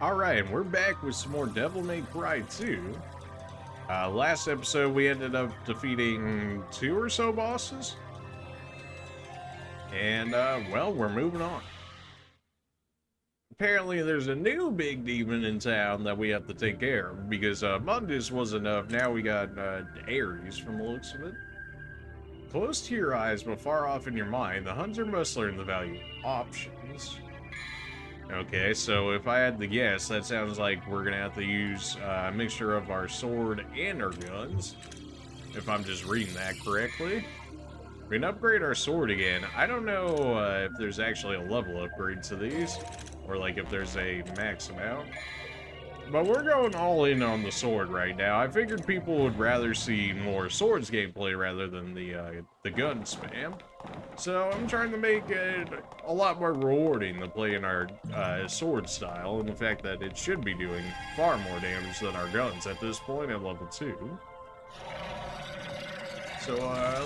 Alright, we're back with some more Devil May Cry 2. Last episode we ended up defeating 2 or so bosses. And, well, we're moving on. Apparently there's a new big demon in town that we have to take care of, because Mundus was enough, now we got Ares from the looks of it. Close to your eyes but far off in your mind, the hunter must learn the value of options. Okay, so if I had to guess, that sounds like we're gonna have to use a mixture of our sword and our guns. If I'm just reading that correctly. We can upgrade our sword again. I don't know if there's actually a level upgrade to these, or like if there's a max amount. But we're going all in on the sword right now. I figured people would rather see more swords gameplay rather than the gun spam. So I'm trying to make it a lot more rewarding to play in our sword style, and the fact that it should be doing far more damage than our guns at this point at level 2. So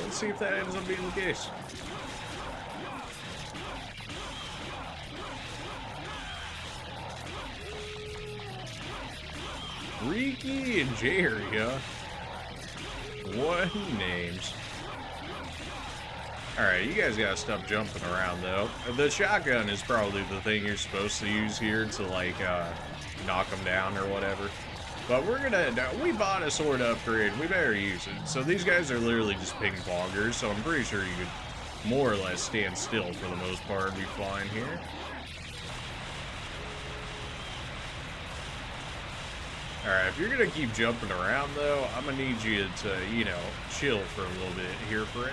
let's see if that ends up being the case. Riki and Jerry, huh? What names? Alright, you guys gotta stop jumping around, though. The shotgun is probably the thing you're supposed to use here to, like, knock them down or whatever. But we're gonna... We bought a sword upgrade. We better use it. So these guys are literally just ping-pongers, so I'm pretty sure you could more or less stand still for the most part and be fine here. Alright, if you're gonna keep jumping around, though, I'm gonna need you to, you know, chill for a little bit here, friend.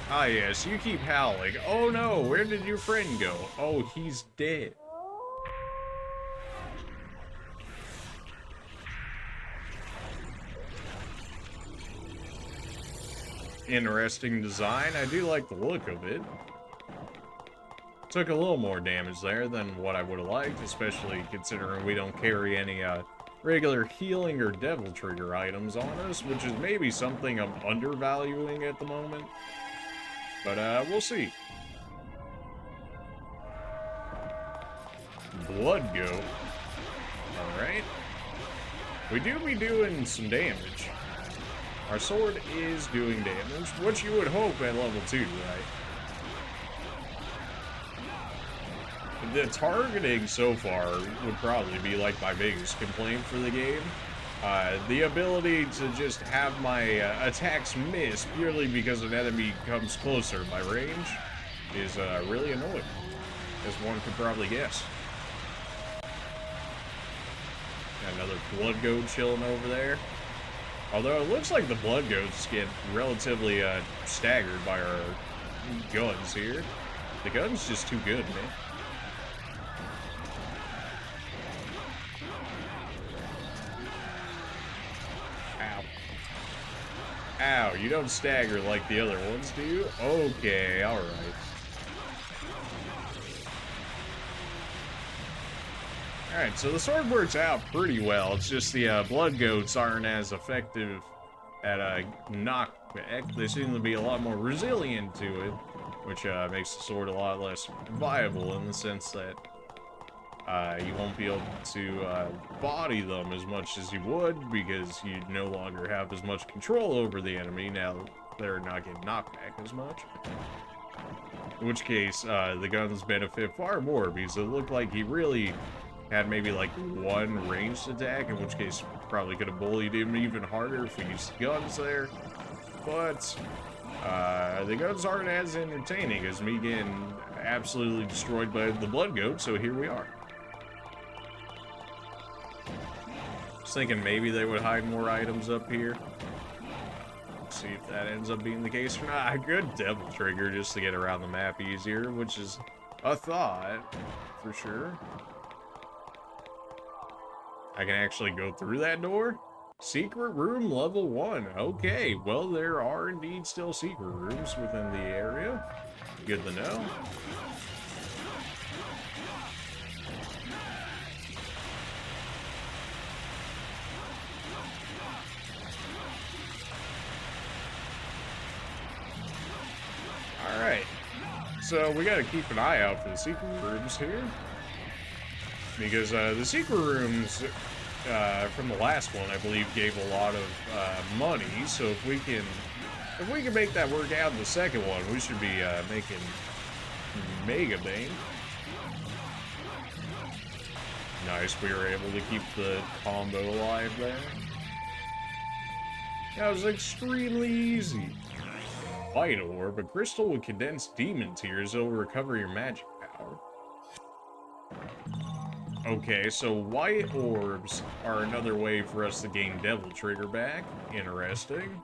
Ah, yes, you keep howling. Oh no, where did your friend go? Oh, he's dead. Interesting design. I do like the look of it. Took a little more damage there than what I would have liked, especially considering we don't carry any regular healing or devil trigger items on us, which is maybe something I'm undervaluing at the moment. But we'll see. Blood goat. Alright. We do be doing some damage. Our sword is doing damage, which you would hope at level 2, right? The targeting so far would probably be like my biggest complaint for the game. The ability to just have my attacks miss purely because an enemy comes closer to my range is really annoying, as one could probably guess. Got another blood goat chilling over there. Although it looks like the blood goats get relatively staggered by our guns here. The gun's just too good, man. Ow, you don't stagger like the other ones do? Okay, alright. Alright, so the sword works out pretty well. It's just the blood goats aren't as effective at a knockback. They seem to be a lot more resilient to it, which makes the sword a lot less viable in the sense that you won't be able to body them as much as you would because you no longer have as much control over the enemy now they're not getting knocked back as much. In which case, the guns benefit far more because it looked like he really had maybe like one ranged attack, in which case probably could have bullied him even harder if we used the guns there. But the guns aren't as entertaining as me getting absolutely destroyed by the blood goat, so here we are. Just thinking maybe they would hide more items up here. Let's see if that ends up being the case or not. A good devil trigger just to get around the map easier, which is a thought for sure. I can actually go through that door? Secret room level 1. Okay, well there are indeed still secret rooms within the area. Good to know. Alright, so we gotta keep an eye out for the secret rooms here. Because the secret rooms from the last one, I believe, gave a lot of money. So if we can make that work out in the second one, we should be making mega bank. Nice, we were able to keep the combo alive there. That was extremely easy. White orb, a crystal with condensed demon tears will recover your magic power. Okay, so white orbs are another way for us to gain Devil Trigger back. Interesting.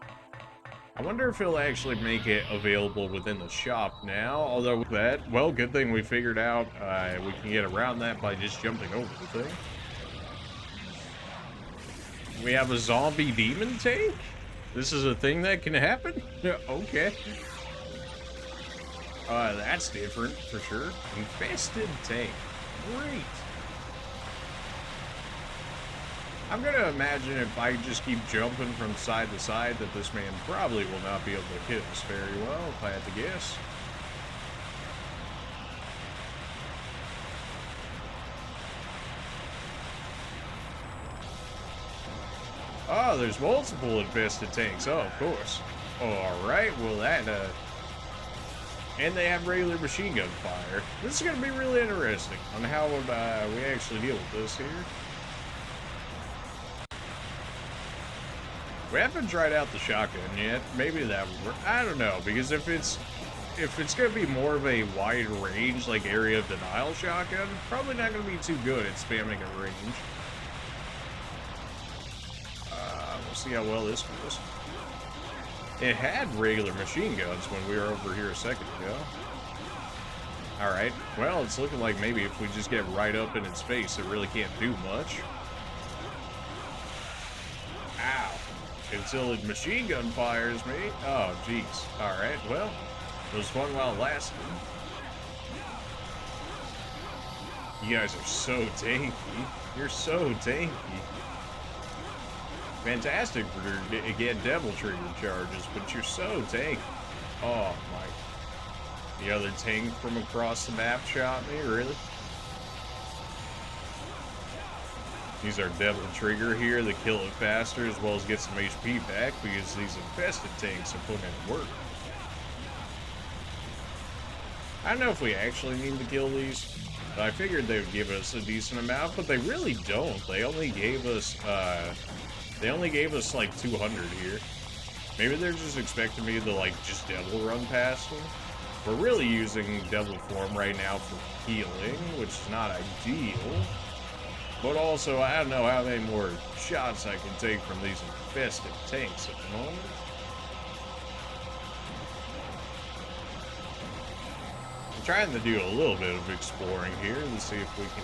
I wonder if he'll actually make it available within the shop now. Although with that, well, good thing we figured out we can get around that by just jumping over the thing. We have a zombie demon tank? This is a thing that can happen? Okay. That's different, for sure. Infested tank. Great. I'm gonna imagine if I just keep jumping from side to side that this man probably will not be able to hit us very well, if I had to guess. Oh, there's multiple infested tanks. Oh, of course. Oh, alright, well that, and they have regular machine gun fire. This is gonna be really interesting on how we actually deal with this here. We haven't tried out the shotgun yet. Maybe that would work. I don't know, because if it's gonna be more of a wide range, like area of denial shotgun, probably not gonna be too good at spamming a range. We'll see how well this goes. It had regular machine guns when we were over here a second ago. Alright, well, it's looking like maybe if we just get right up in its face, it really can't do much. Ow. Until it machine gun fires me. Oh, jeez. Alright, well, it was fun while it lasted. You guys are so tanky. You're so tanky. Fantastic for again Devil Trigger charges, but you're so tanky. Oh my. The other tank from across the map shot me, really? Use our Devil Trigger here to kill it faster, as well as get some HP back, because these infested tanks are putting in work. I don't know if we actually need to kill these, but I figured they would give us a decent amount, but they really don't. They only gave us like 200 here. Maybe they're just expecting me to like just devil run past them. We're really using devil form right now for healing, which is not ideal. But also, I don't know how many more shots I can take from these infested tanks at the moment. I'm trying to do a little bit of exploring here to see if we can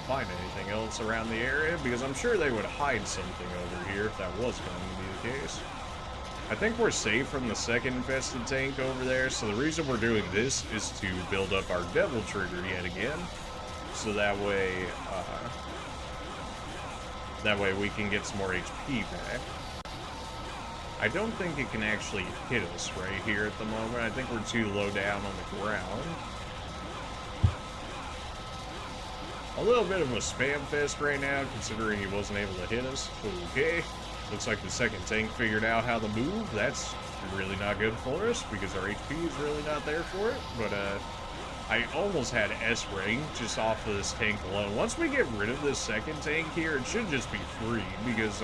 find anything else around the area, because I'm sure they would hide something over here if that was going to be the case. I think we're safe from the second infested tank over there, so the reason we're doing this is to build up our Devil Trigger yet again, so that way we can get some more HP back. I don't think it can actually hit us right here at the moment. I think we're too low down on the ground. A little bit of a spam fest right now, considering he wasn't able to hit us. Okay. Looks like the second tank figured out how to move. That's really not good for us, because our HP is really not there for it. But, I almost had S rank just off of this tank alone. Once we get rid of this second tank here, it should just be free, because,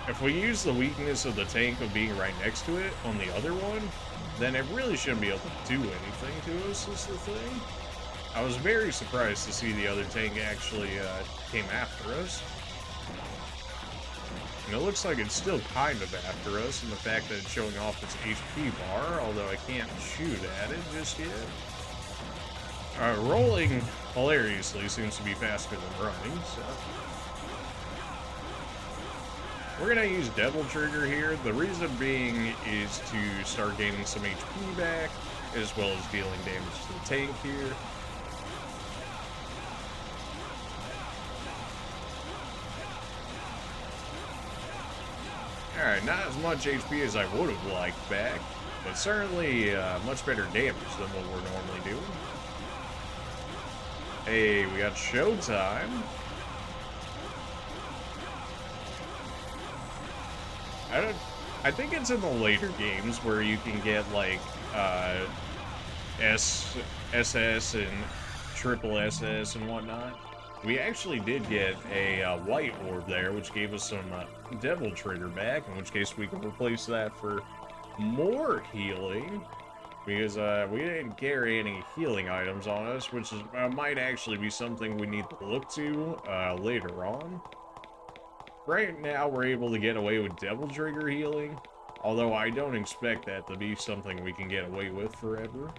if we use the weakness of the tank of being right next to it on the other one, then it really shouldn't be able to do anything to us, is the thing. I was very surprised to see the other tank actually came after us. And it looks like it's still kind of after us, and the fact that it's showing off its HP bar, although I can't shoot at it just yet. Rolling hilariously seems to be faster than running, so... We're gonna use Devil Trigger here. The reason being is to start gaining some HP back, as well as dealing damage to the tank here. Alright, not as much HP as I would have liked back, but certainly much better damage than what we're normally doing. Hey, we got showtime. I think it's in the later games where you can get like SS and triple SS and whatnot. We actually did get a white orb there, which gave us some devil trigger back, in which case we can replace that for more healing, because we didn't carry any healing items on us, which is, might actually be something we need to look to later on. Right now, we're able to get away with devil trigger healing, although I don't expect that to be something we can get away with forever.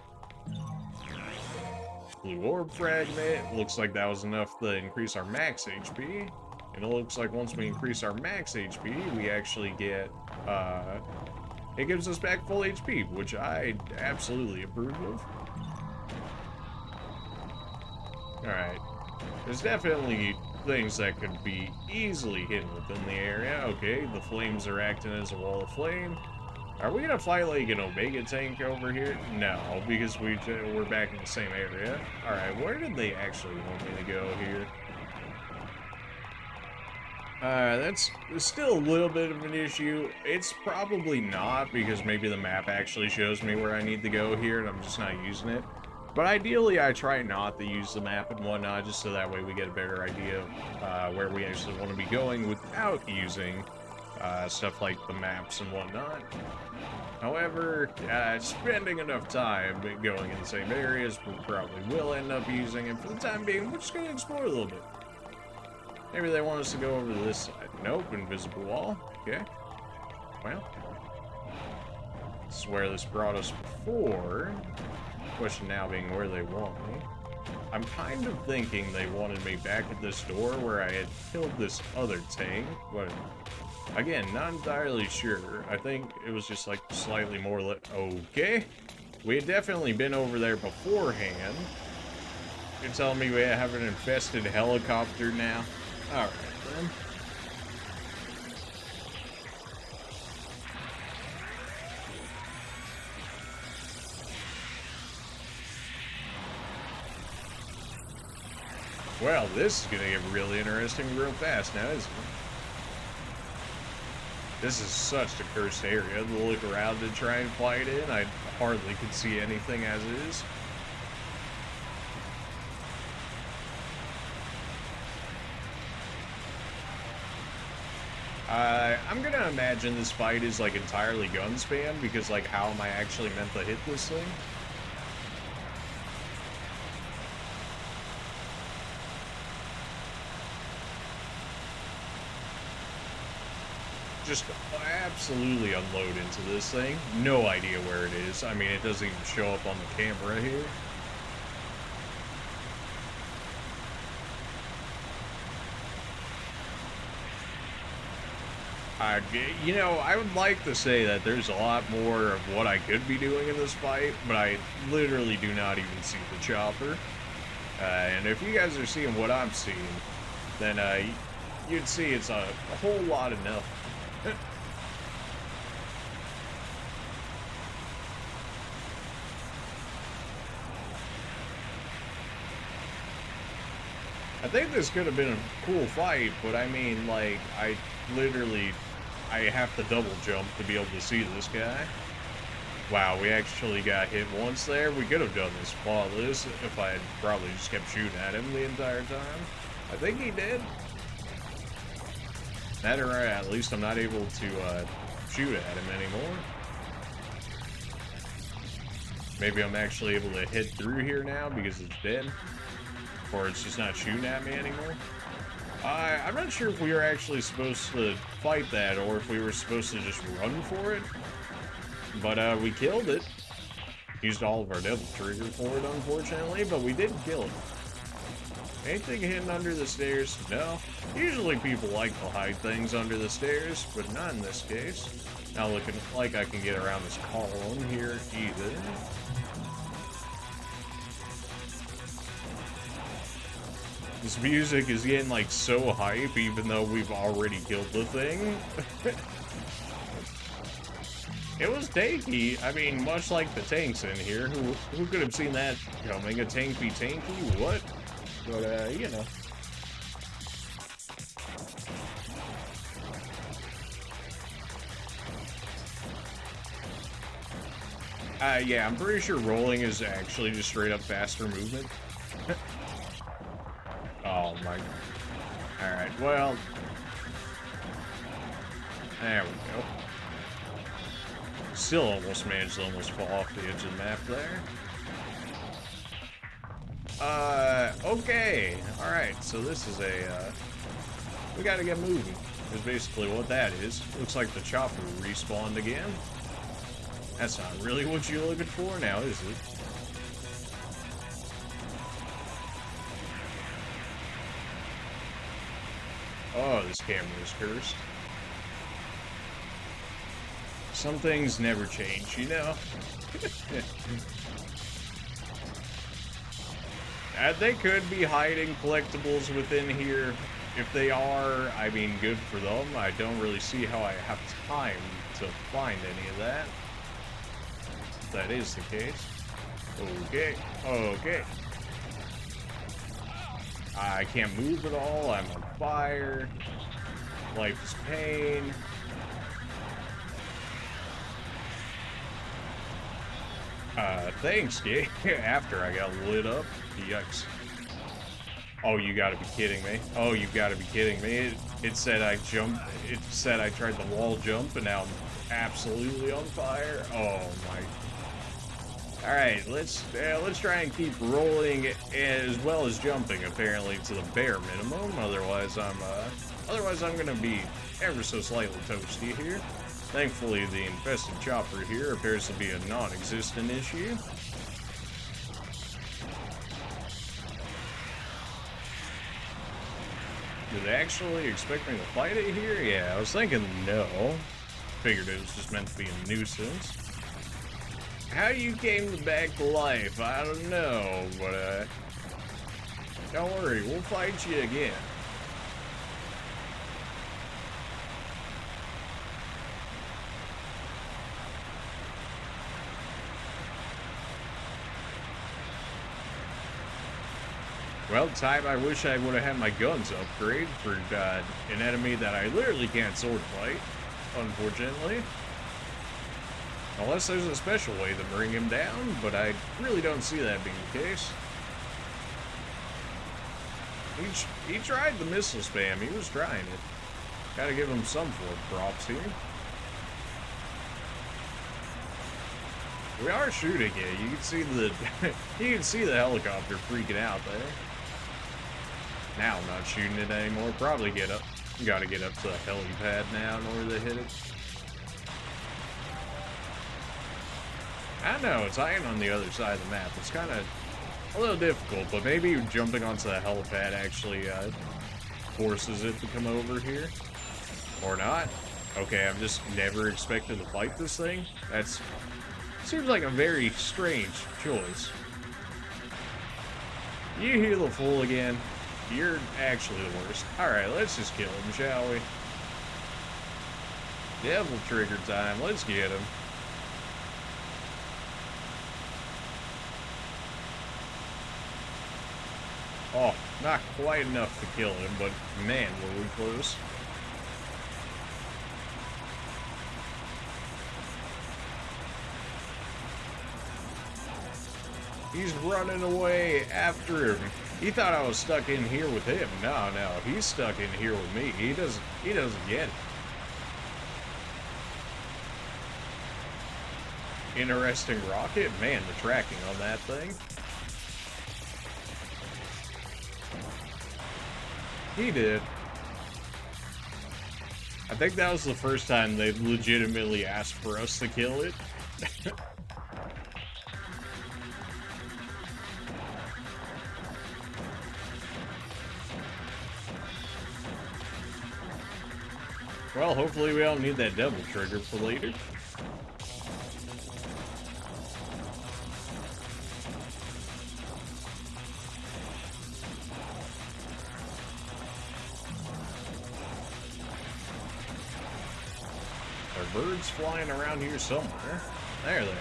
Blue orb fragment. Looks like that was enough to increase our max HP. And it looks like once we increase our max HP, we actually get, it gives us back full HP, which I absolutely approve of. Alright. There's definitely things that could be easily hidden within the area. Okay, the flames are acting as a wall of flame. Are we gonna fight like an Omega tank over here? No, because we're back in the same area. Alright, where did they actually want me to go here? That's still a little bit of an issue. It's probably not, because maybe the map actually shows me where I need to go here and I'm just not using it. But ideally, I try not to use the map and whatnot, just so that way we get a better idea of where we actually want to be going without using stuff like the maps and whatnot. However, spending enough time going in the same areas, we probably will end up using it. For the time being, we're just going to explore a little bit. Maybe they want us to go over to this side. Nope, invisible wall. Okay. Well, this is where this brought us before. Question now being where they want me. I'm kind of thinking they wanted me back at this door where I had killed this other tank, but again, not entirely sure. I think it was just like slightly more okay. We had definitely been over there beforehand. You're telling me we have an infested helicopter now? Alright then. Well, this is gonna get really interesting real fast now, isn't it? This is such a cursed area to look around and try and fight in. I hardly could see anything as it is. I'm gonna imagine this fight is like entirely gun spam, because like how am I actually meant to hit this thing? Just absolutely unload into this thing. No idea where it is. I mean, it doesn't even show up on the camera here. You know, I would like to say that there's a lot more of what I could be doing in this fight, but I literally do not even see the chopper. And if you guys are seeing what I'm seeing, then you'd see it's a whole lot of nothing. I think this could have been a cool fight, but I mean, like, I have to double jump to be able to see this guy. Wow, we actually got hit once there. We could have done this flawless if I had probably just kept shooting at him the entire time. I think he did. That or at least I'm not able to shoot at him anymore. Maybe I'm actually able to hit through here now because it's dead. Or it's just not shooting at me anymore. I'm not sure if we were actually supposed to fight that or if we were supposed to just run for it. But we killed it. Used all of our devil trigger for it, unfortunately, but we did kill it. Anything hidden under the stairs? No. Usually people like to hide things under the stairs, but not in this case. Not looking like I can get around this column here either. This music is getting like so hype even though we've already killed the thing. It was tanky. I mean, much like the tanks in here. Who could have seen that coming? A tank be tanky? What? But, you know. Yeah, I'm pretty sure rolling is actually just straight up faster movement. Oh my. Alright, well. There we go. Still almost managed to almost fall off the edge of the map there. Okay. Alright, so this is a, we gotta get moving. Is basically what that is. Looks like the chopper respawned again. That's not really what you're looking for now, is it? Oh, this camera is cursed. Some things never change, you know? They could be hiding collectibles within here. If they are, I mean, good for them. I don't really see how I have time to find any of that. If that is the case. Okay, okay. I can't move at all. I'm on fire. Life is pain. Thanks, yeah. After I got lit up. Yikes. Oh, you gotta be kidding me. Oh, you gotta be kidding me. It said I jumped. It said I tried the wall jump, and now I'm absolutely on fire. Oh my. Alright, let's try and keep rolling as well as jumping, apparently, to the bare minimum. Otherwise I'm gonna be ever so slightly toasty here. Thankfully, the infested chopper here appears to be a non-existent issue. Did they actually expect me to fight it here? Yeah, I was thinking no. Figured it was just meant to be a nuisance. How you came back to life, I don't know, but don't worry, we'll fight you again. Well, time I wish I would have had my guns upgrade for an enemy that I literally can't sword fight, unfortunately. Unless there's a special way to bring him down, but I really don't see that being the case. He tried the missile spam, he was trying it. Gotta give him some form of props here. We are shooting it. You can see the you can see the helicopter freaking out there. Now I'm not shooting it anymore. Probably gotta get up to the helipad now in order to hit it. I know, it's hiding on the other side of the map. It's kind of a little difficult, but maybe jumping onto the helipad actually forces it to come over here. Or not. Okay, I'm just never expected to fight this thing. Seems like a very strange choice. You heal the fool again. You're actually the worst. Alright, let's just kill him, shall we? Devil trigger time. Let's get him. Oh, not quite enough to kill him, but man, were we close. He's running away after him. He thought I was stuck in here with him. No, he's stuck in here with me. He doesn't get it. Interesting rocket. Man, the tracking on that thing. He did. I think that was the first time they legitimately asked for us to kill it. Well, hopefully we don't need that devil trigger for later. There are birds flying around here somewhere. There they are.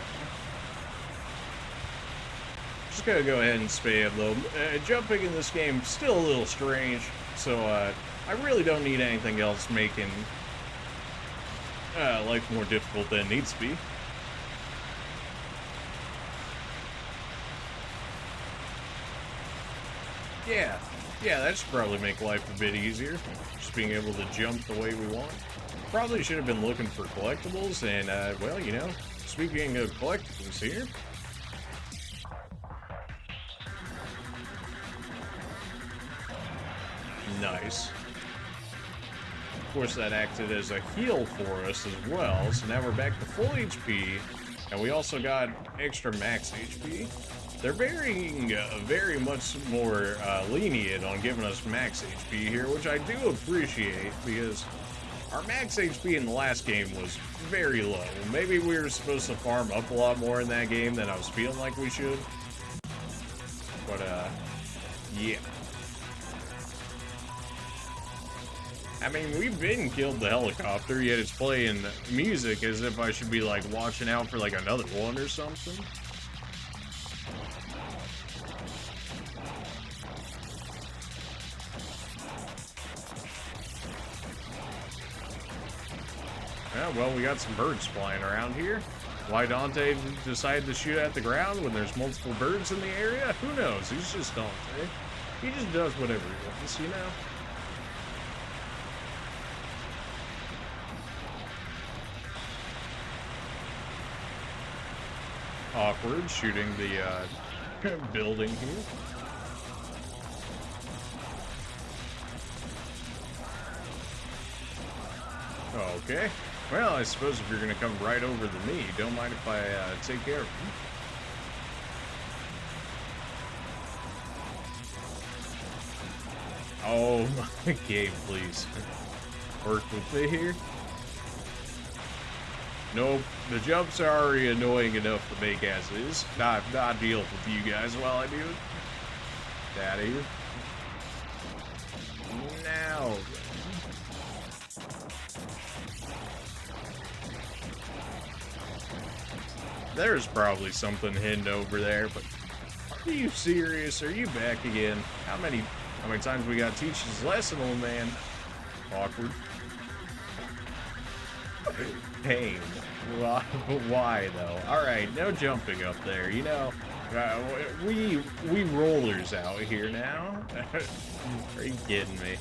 Just gonna go ahead and spam though. Jumping in this game still a little strange, so I really don't need anything else making life more difficult than it needs to be. Yeah, that should probably make life a bit easier. Just being able to jump the way we want. Probably should have been looking for collectibles, and, well, you know, speaking of collectibles here. Nice. Of course, that acted as a heal for us as well, so now we're back to full HP, and we also got extra max HP. They're very much more lenient on giving us max HP here, which I do appreciate, because our max HP in the last game was very low. Maybe we were supposed to farm up a lot more in that game than I was feeling like we should. But, yeah. I mean, we've been killed the helicopter, yet it's playing music as if I should be, like, watching out for, like, another one or something. Yeah, well, we got some birds flying around here. Why Dante decided to shoot at the ground when there's multiple birds in the area? Who knows? He's just Dante. He just does whatever he wants, you know? Awkward, shooting the building here. Okay. Well, I suppose if you're going to come right over to me, don't mind if I take care of you. Oh my game, please. Work with me here. Nope, the jumps are already annoying enough to make as is. Not deal with you guys while I do it. Get out of here. Now. There's probably something hidden over there, but are you serious? Are you back again? How many times we gotta teach this lesson, old man? Awkward. Pain. Why though? Alright, no jumping up there, you know. We rollers out here now. Are you kidding me?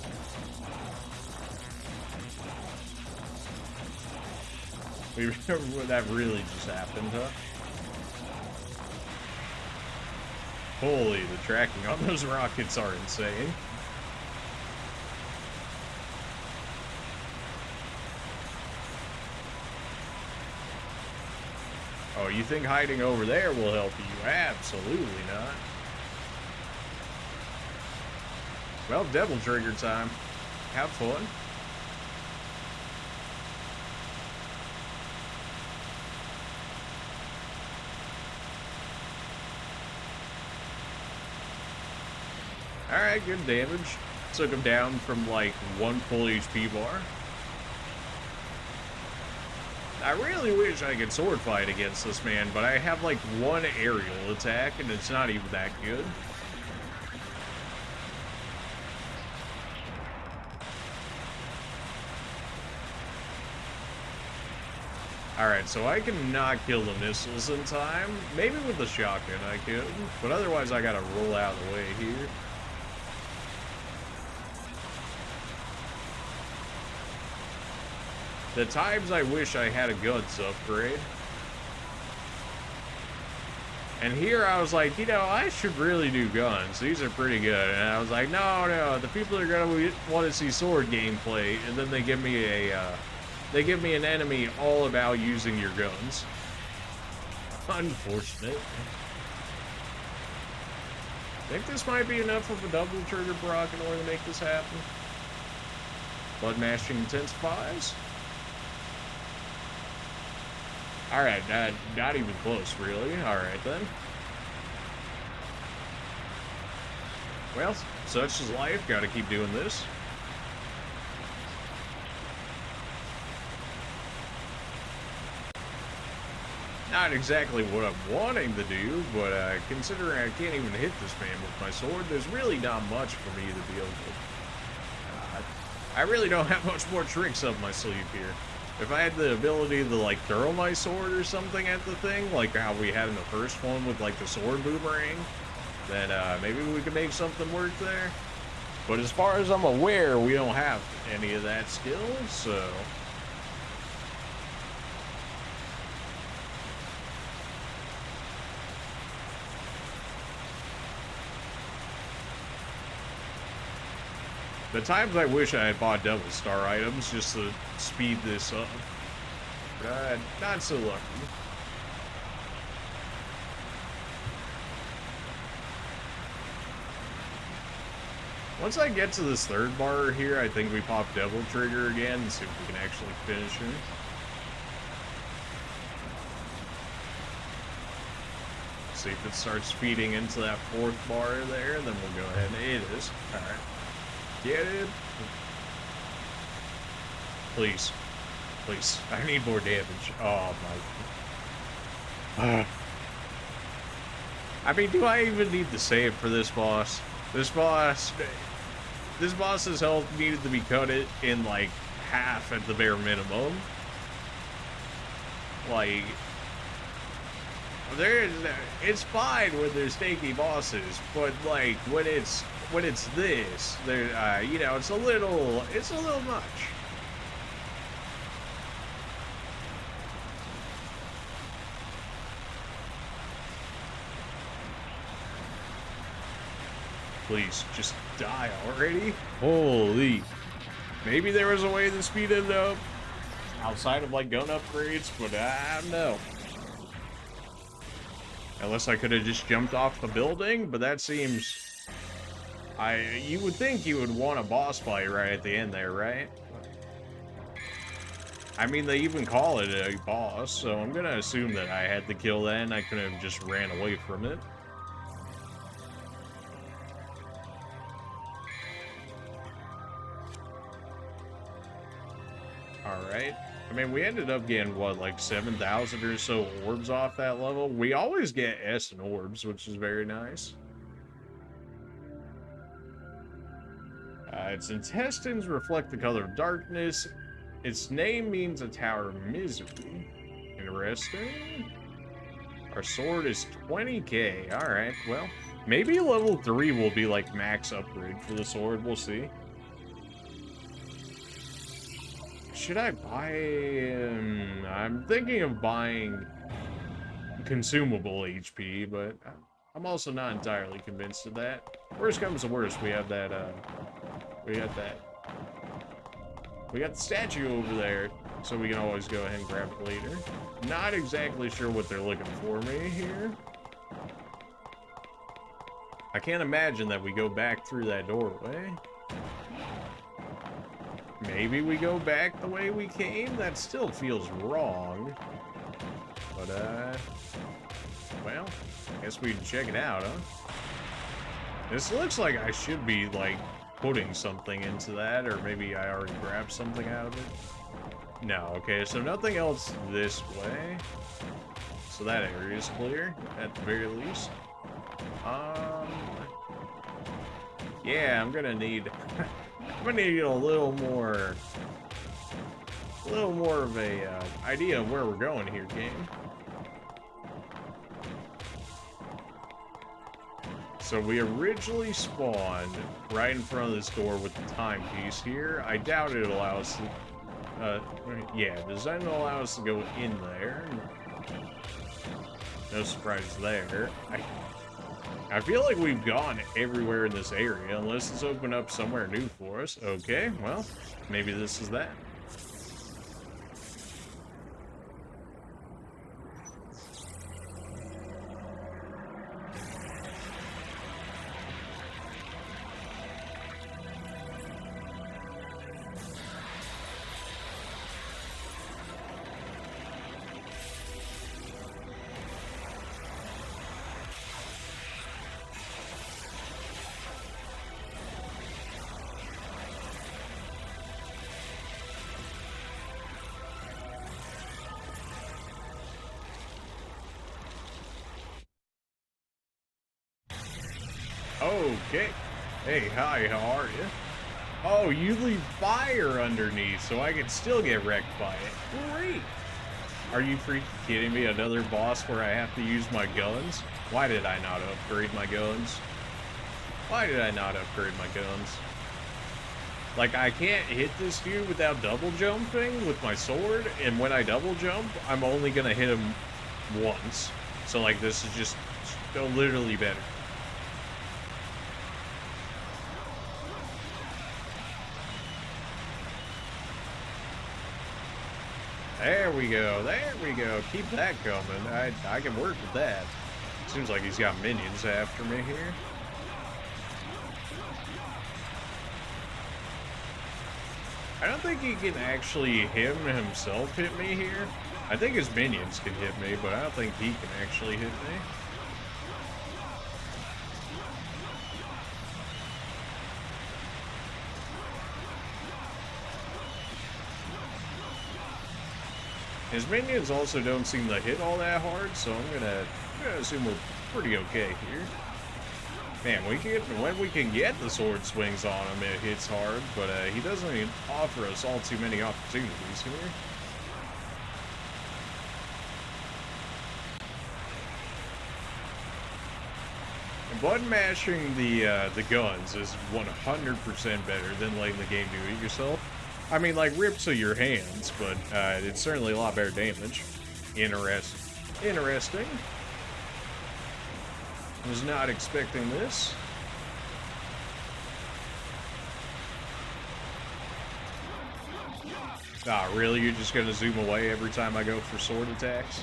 That really just happened, huh? Holy, the tracking on those rockets are insane. Oh, you think hiding over there will help you? Absolutely not. Well, devil trigger time. Have fun. Alright, good damage. Took him down from like 1 full HP bar. I really wish I could sword fight against this man, but I have like 1 aerial attack and it's not even that good. Alright, so I cannot kill the missiles in time. Maybe with the shotgun I could, but otherwise I gotta roll out of the way here. The times I wish I had a guns upgrade. And here I was like, you know, I should really do guns. These are pretty good. And I was like, no, the people are gonna want to see sword gameplay, and then they give me an enemy all about using your guns. Unfortunate. Think this might be enough of a double trigger proc in order to make this happen. Blood mashing intensifies. Alright, not even close, really. Alright, then. Well, such is life. Gotta keep doing this. Not exactly what I'm wanting to do, but considering I can't even hit this man with my sword, there's really not much for me to be able to... I really don't have much more tricks up my sleeve here. If I had the ability to, like, throw my sword or something at the thing, like how we had in the first one with, like, the sword boomerang, then maybe we could make something work there. But as far as I'm aware, we don't have any of that skill, so... The times I wish I had bought double star items just to speed this up. But not so lucky. Once I get to this third bar here, I think we pop Devil Trigger again and see if we can actually finish her. See if it starts feeding into that fourth bar there, then we'll go ahead. It is. Alright. Get it. Please. Please. I need more damage. Oh my. I mean, do I even need to save for this boss? This boss's health needed to be cut in like half at the bare minimum. Like, it's fine when there's snaky bosses, but like when it's this, there, you know, it's a little much. Please, just die already. Holy. Maybe there was a way to speed it up outside of like gun upgrades, but I don't know. Unless I could have just jumped off the building, but that seems... you would think you would want a boss fight right at the end there, right? I mean, they even call it a boss, so I'm gonna assume that I had to kill that and I could have just ran away from it. Alright. I mean, we ended up getting, what, like 7,000 or so orbs off that level? We always get S and orbs, which is very nice. Its intestines reflect the color of darkness. Its name means a tower of misery. Interesting. Our sword is 20k. Alright, well, maybe level 3 will be like max upgrade for the sword. We'll see. Should I buy... I'm thinking of buying consumable HP, but I'm also not entirely convinced of that. Worst comes to worst, we have that, we got the statue over there, so we can always go ahead and grab it later. Not exactly sure what they're looking for me here. I can't imagine that we go back through that doorway. Maybe we go back the way we came? That still feels wrong. But, well, I guess we can check it out, huh? This looks like I should be, like, putting something into that, or maybe I already grabbed something out of it. No, okay, so nothing else this way. So that area is clear, at the very least. Yeah, I'm gonna need... I'm gonna need a little more of a idea of where we're going here, game. So we originally spawned right in front of this door with the timepiece here. I doubt it'll allow us to, yeah, does that allow us to go in there? No surprise there. I feel like we've gone everywhere in this area, unless it's opened up somewhere new for us. Okay, well, maybe this is that. Okay. Hey, hi, how are you? Oh, you leave fire underneath, so I can still get wrecked by it. Great. Are you freaking kidding me? Another boss where I have to use my guns? Why did I not upgrade my guns? Why did I not upgrade my guns? Like, I can't hit this dude without double jumping with my sword, and when I double jump, I'm only gonna hit him once. So, like, this is just literally better. There we go, there we go. Keep that coming. I can work with that. Seems like he's got minions after me here. I don't think he can actually himself hit me here. I think his minions can hit me, but I don't think he can actually hit me. His minions also don't seem to hit all that hard, so I'm gonna assume we're pretty okay here. Man, when we can get the sword swings on him, it hits hard, but he doesn't even offer us all too many opportunities here. And button mashing the guns is 100% better than letting the game do it yourself. I mean, like, rip to your hands, but it's certainly a lot better damage. Interesting. Was not expecting this. Ah, really? You're just gonna zoom away every time I go for sword attacks?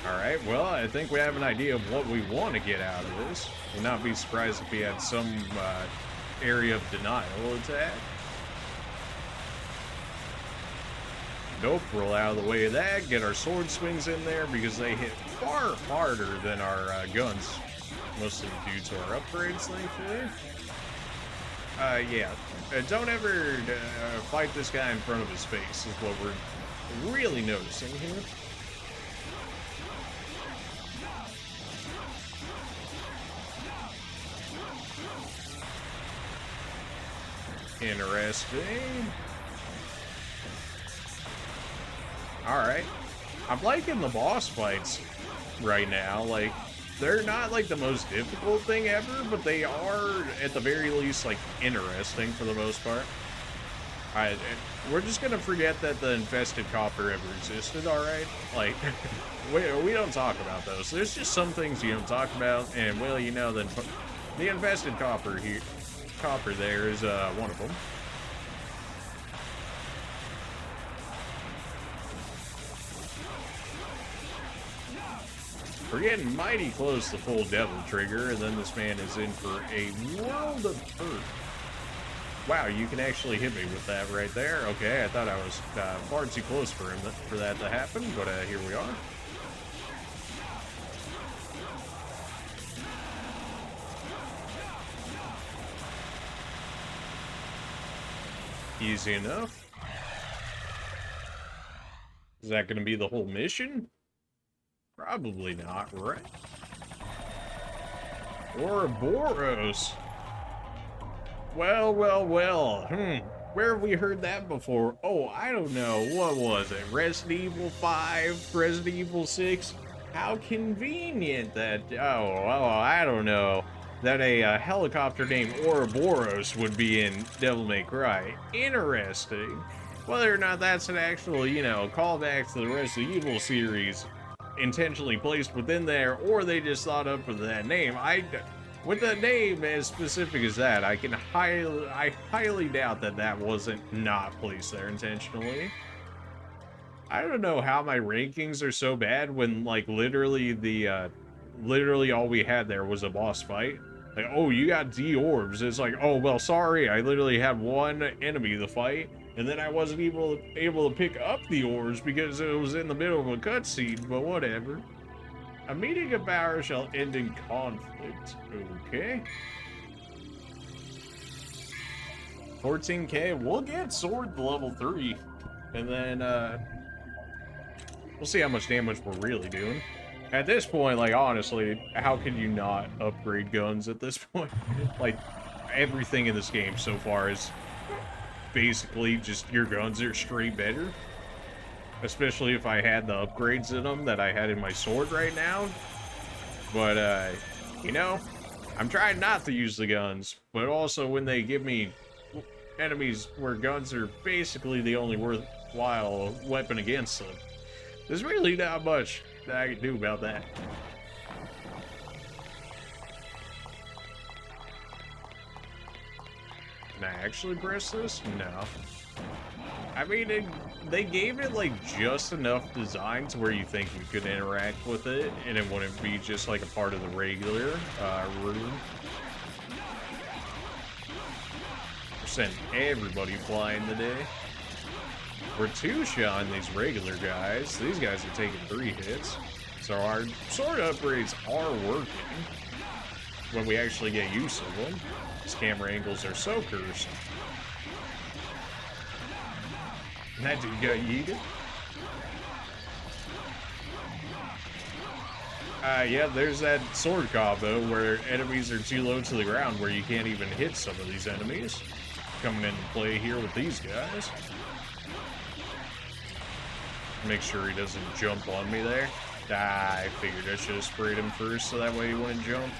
Alright, well, I think we have an idea of what we want to get out of this. Would not be surprised if we had some area of denial attack. Nope, roll out of the way of that, get our sword swings in there because they hit far harder than our guns, mostly due to our upgrades, thankfully. Yeah, don't ever fight this guy in front of his face is what we're really noticing here. Interesting. Alright. I'm liking the boss fights right now. Like, they're not like the most difficult thing ever, but they are at the very least like interesting for the most part. Alright, we're just gonna forget that the infested copper ever existed, alright? Like, we don't talk about those. There's just some things you don't talk about, and well, you know, the infested copper there is one of them. We're getting mighty close to full devil trigger, and then this man is in for a world of hurt. Wow, you can actually hit me with that right there. Okay, I thought I was far too close for that to happen, but here we are. Easy enough. Is that going to be the whole mission? Probably not, right? Ouroboros. Well. Where have we heard that before? Oh, I don't know. What was it? Resident Evil 5? Resident Evil 6? How convenient that... Oh, I don't know. That a helicopter named Ouroboros would be in Devil May Cry. Interesting. Whether or not that's an actual, you know, callback to the Resident Evil series intentionally placed within there, or they just thought up with that name. With a name as specific as that, I highly doubt that wasn't not placed there intentionally. I don't know how my rankings are so bad when, like, literally all we had there was a boss fight. Like, oh, you got D orbs. It's like, oh, well, sorry, I literally had one enemy to fight, and then I wasn't able to pick up the orbs because it was in the middle of a cutscene, but whatever. A meeting of power shall end in conflict. Okay. 14k, we'll get sword to level 3. And then, we'll see how much damage we're really doing. At this point, like, honestly, how can you not upgrade guns at this point? Like, everything in this game so far is basically just your guns are straight better. Especially if I had the upgrades in them that I had in my sword right now. But, you know, I'm trying not to use the guns. But also when they give me enemies where guns are basically the only worthwhile weapon against them, there's really not much that I can do about that. Can I actually press this? No. I mean, they gave it, like, just enough design to where you think you could interact with it, and it wouldn't be just, like, a part of the regular room. We're sending everybody flying today. We're two-shotting these regular guys. These guys are taking 3 hits. So our sword upgrades are working when we actually get used to them. These camera angles are so cursed. And that dude got yeeted. Yeah, there's that sword combo where enemies are too low to the ground where you can't even hit some of these enemies. Coming into play here with these guys. Make sure he doesn't jump on me there. I figured I should have sprayed him first so that way he wouldn't jump.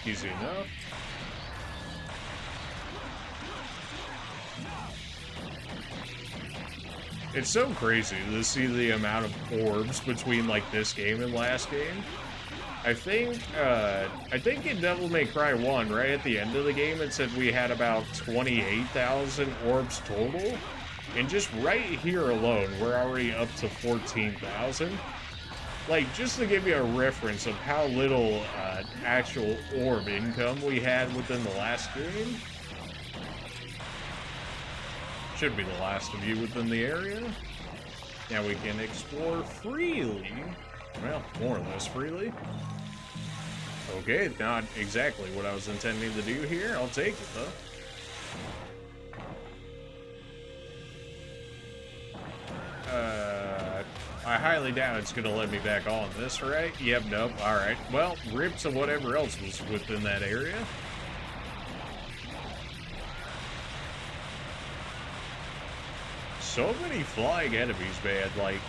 Easy enough. It's so crazy to see the amount of orbs between like this game and last game. I think in Devil May Cry 1, right at the end of the game, it said we had about 28,000 orbs total. And just right here alone, we're already up to 14,000. Like, just to give you a reference of how little actual orb income we had within the last game. Should be the last of you within the area. Now we can explore freely. Well, more or less freely. Okay, not exactly what I was intending to do here. I'll take it, though. I highly doubt it's going to let me back on this, right? Yep, nope. Alright. Well, rip to whatever else was within that area. So many flying enemies, man. Like,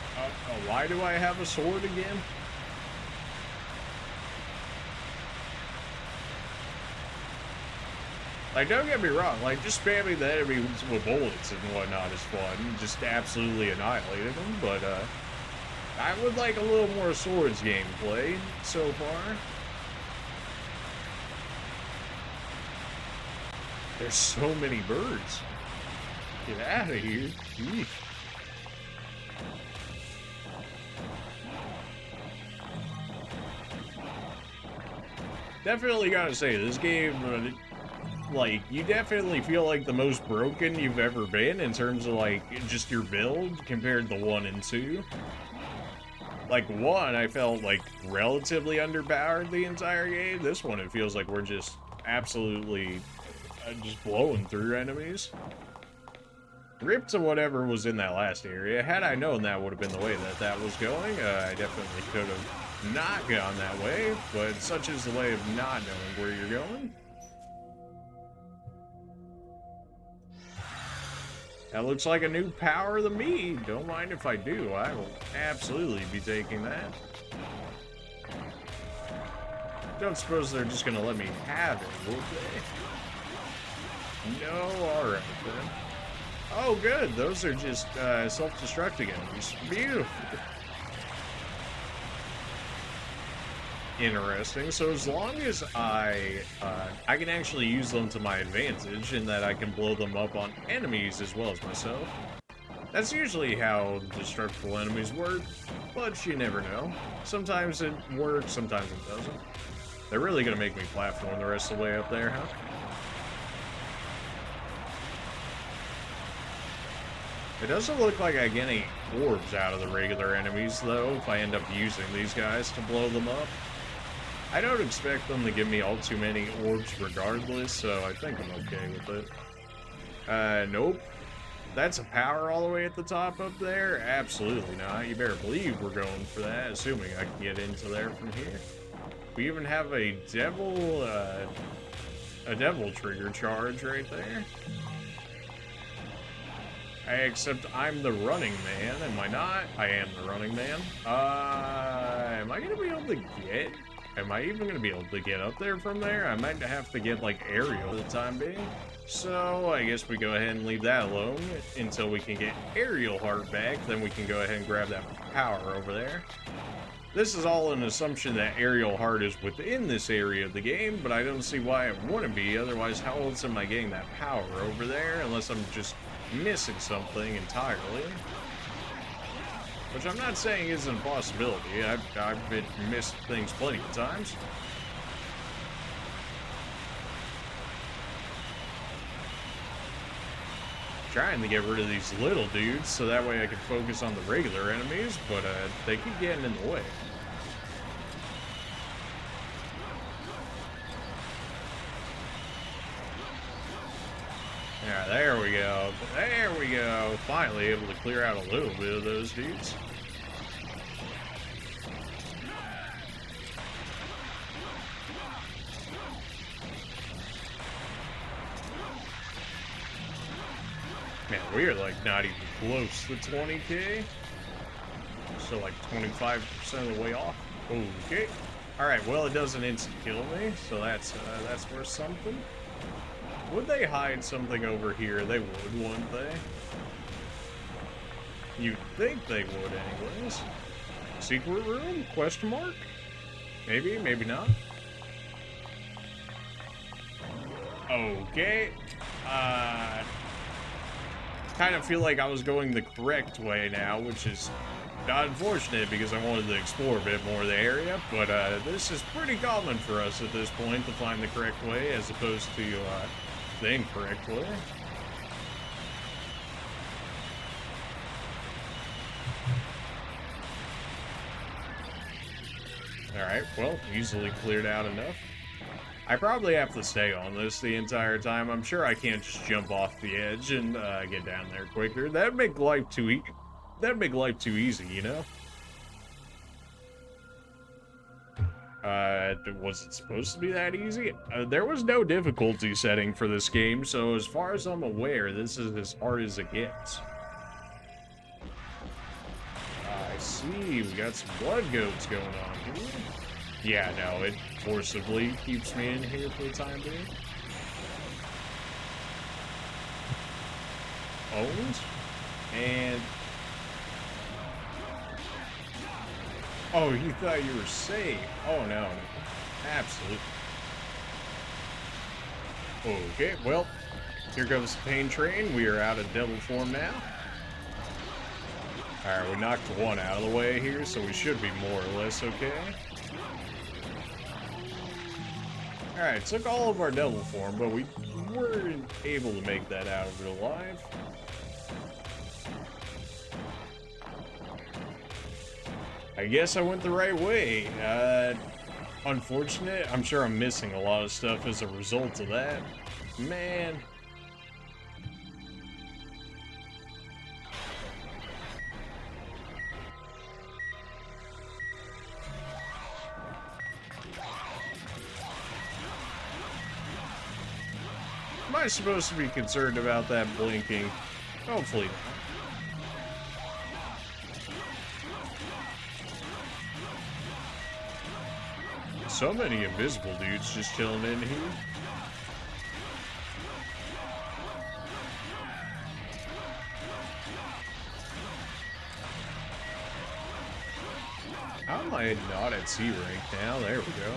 why do I have a sword again? Like, don't get me wrong, like, just spamming the enemies with bullets and whatnot is fun. Just absolutely annihilating them, but, I would like a little more swords gameplay so far. There's so many birds. Get out of here. Eek. Definitely gotta say, this game, like, you definitely feel like the most broken you've ever been in terms of, like, just your build compared to 1 and 2. Like, 1, I felt, like, relatively underpowered the entire game. This one, it feels like we're just absolutely just blowing through enemies. Rip to whatever was in that last area. Had I known that would have been the way that that was going, I definitely could have not gone that way, but such is the way of not knowing where you're going. That looks like a new power to me. Don't mind if I do. I will absolutely be taking that. Don't suppose they're just gonna let me have it, will they? No, alright then. Oh good, those are just self-destructing enemies. Beautiful. Interesting. So as long as I can actually use them to my advantage in that I can blow them up on enemies as well as myself. That's usually how destructible enemies work, but you never know. Sometimes it works, sometimes it doesn't. They're really gonna make me platform the rest of the way up there, huh? It doesn't look like I get any orbs out of the regular enemies, though, if I end up using these guys to blow them up. I don't expect them to give me all too many orbs regardless, so I think I'm okay with it. Nope. That's a power all the way at the top up there? Absolutely not. You better believe we're going for that, assuming I can get into there from here. We even have a devil trigger charge right there. Except I'm the running man, am I not? I am the running man. Am I gonna be able to get? Am I even gonna be able to get up there from there? I might have to get, like, aerial for the time being. So, I guess we go ahead and leave that alone until we can get aerial heart back. Then we can go ahead and grab that power over there. This is all an assumption that aerial heart is within this area of the game, but I don't see why it wouldn't be. Otherwise, how else am I getting that power over there? Unless I'm just missing something entirely. Which I'm not saying isn't a possibility. I've missed things plenty of times. Trying to get rid of these little dudes so that way I can focus on the regular enemies, but they keep getting in the way. Yeah, there we go. There we go. Finally able to clear out a little bit of those dudes. Man, we are like not even close to 20k. So like 25% of the way off. Okay. Alright, well it doesn't instant kill me, so that's worth something. Would they hide something over here? They would, wouldn't they? You'd think they would anyways. Secret room? Question mark? Maybe, maybe not. Okay. Kind of feel like I was going the correct way now, which is not unfortunate because I wanted to explore a bit more of the area, but this is pretty common for us at this point to find the correct way as opposed to the incorrect way. Alright, well, easily cleared out enough. I probably have to stay on this the entire time. I'm sure I can't just jump off the edge and get down there quicker. That'd make life too easy, you know? Was it supposed to be that easy? There was no difficulty setting for this game, so as far as I'm aware, this is as hard as it gets. I see, we got some blood goats going on here. Yeah, no, it forcibly keeps me in here for the time being. Owned. And... oh, you thought you were safe. Oh, no. Absolutely. Okay, well, here goes the pain train. We are out of devil form now. Alright, we knocked one out of the way here, so we should be more or less okay. Alright, took all of our devil form, but we weren't able to make that out of it alive. I guess I went the right way. Unfortunate. I'm sure I'm missing a lot of stuff as a result of that. Man. Am I supposed to be concerned about that blinking? Hopefully not. So many invisible dudes just chilling in here. How am I not at C rank now? There we go.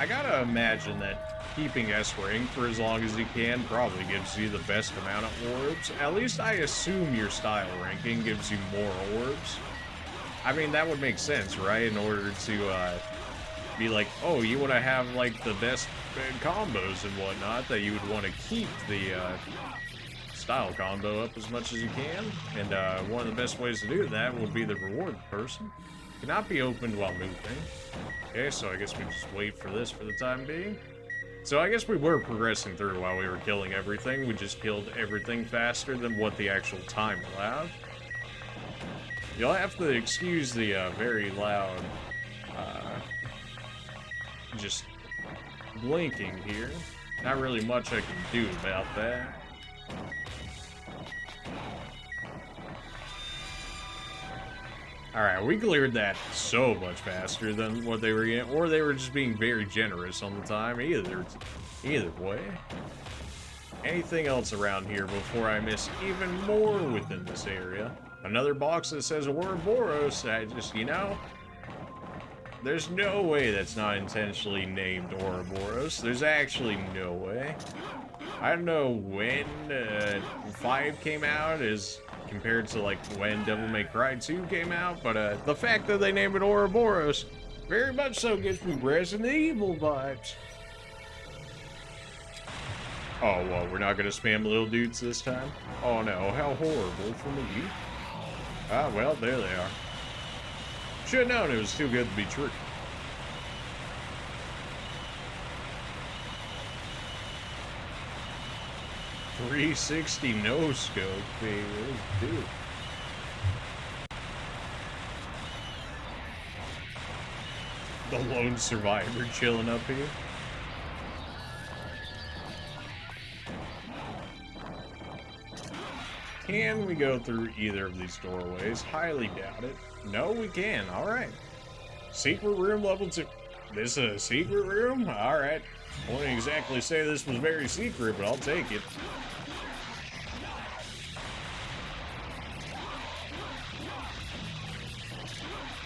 I gotta imagine that keeping S rank for as long as you can probably gives you the best amount of orbs. At least I assume your style ranking gives you more orbs. I mean, that would make sense, right? In order to be like, oh, you want to have like the best combos and whatnot, that you would want to keep the style combo up as much as you can, and one of the best ways to do that will be the reward person. Cannot be opened while moving. Okay, so I guess we just wait for this for the time being. So I guess we were progressing through while we were killing everything. We just killed everything faster than what the actual time allowed. You'll have to excuse the very loud just blinking here. Not really much I can do about that. Alright, we cleared that so much faster than what they were getting, or they were just being very generous on the time. Either way. Anything else around here before I miss even more within this area? Another box that says Ouroboros. I just, you know, there's no way that's not intentionally named Ouroboros. There's actually no way. I don't know when 5 came out as compared to like when Devil May Cry 2 came out, but the fact that they named it Ouroboros very much so gives me Resident Evil vibes. Oh, well, we're not gonna spam little dudes this time? Oh no, how horrible for me. Ah, well, there they are. Should've known it was too good to be true. .360 no scope, baby. Let's do it. The lone survivor chilling up here. Can we go through either of these doorways? Highly doubt it. No, we can. Alright. Secret room level 2. This is a secret room? Alright. I wouldn't exactly say this was very secret, but I'll take it.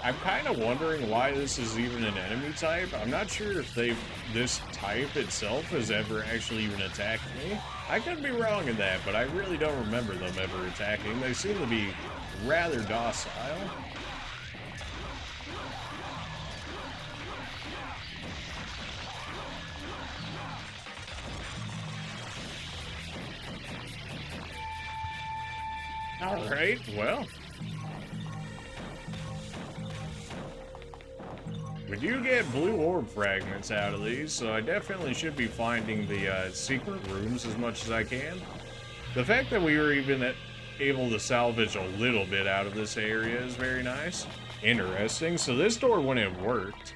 I'm kind of wondering why this is even an enemy type. I'm not sure if this type itself has ever actually even attacked me. I could be wrong in that, but I really don't remember them ever attacking. They seem to be rather docile. Alright, well. We do get blue orb fragments out of these, so I definitely should be finding the secret rooms as much as I can. The fact that we were even able to salvage a little bit out of this area is very nice. Interesting. So this door wouldn't have worked.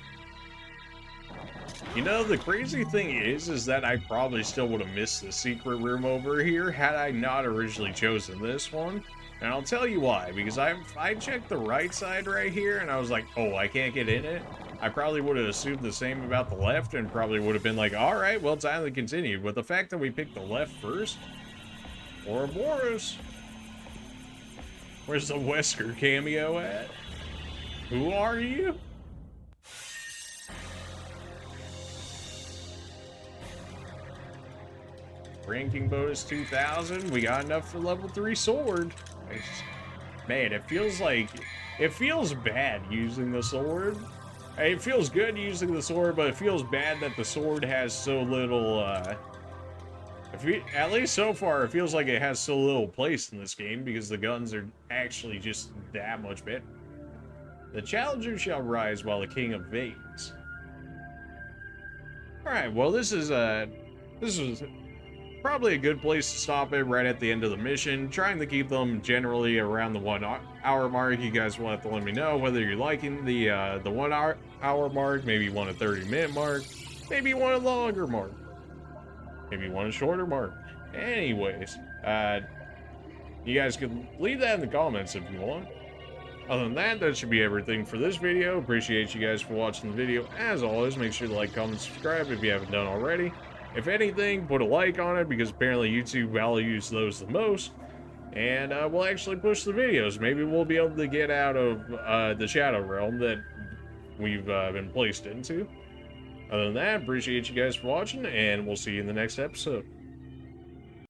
You know, the crazy thing is that I probably still would have missed the secret room over here had I not originally chosen this one. And I'll tell you why, because I checked the right side right here and I was like, oh, I can't get in it. I probably would have assumed the same about the left and probably would have been like, alright, well, time to continue. But the fact that we picked the left first, Ouroboros. Where's the Wesker cameo at? Who are you? Ranking bonus 2,000. We got enough for level 3 sword. Man, it feels bad using the sword. It feels good using the sword, but it feels bad that the sword has so little, at least so far, it feels like it has so little place in this game because the guns are actually just that much better. The challenger shall rise while the king evades. Alright, well, this was probably a good place to stop it right at the end of the mission. Trying to keep them generally around the 1 hour mark. You guys will have to let me know whether you're liking the 1 hour mark, maybe you want a 30-minute mark, maybe you want a longer mark, maybe you want a shorter mark. Anyways, you guys can leave that in the comments if you want. Other than that, that should be everything for this video. Appreciate you guys for watching the video. As always, make sure to like, comment, subscribe if you haven't done already. If anything, put a like on it because apparently YouTube values those the most. And we'll actually push the videos. Maybe we'll be able to get out of the Shadow Realm that we've been placed into. Other than that, appreciate you guys for watching, and we'll see you in the next episode.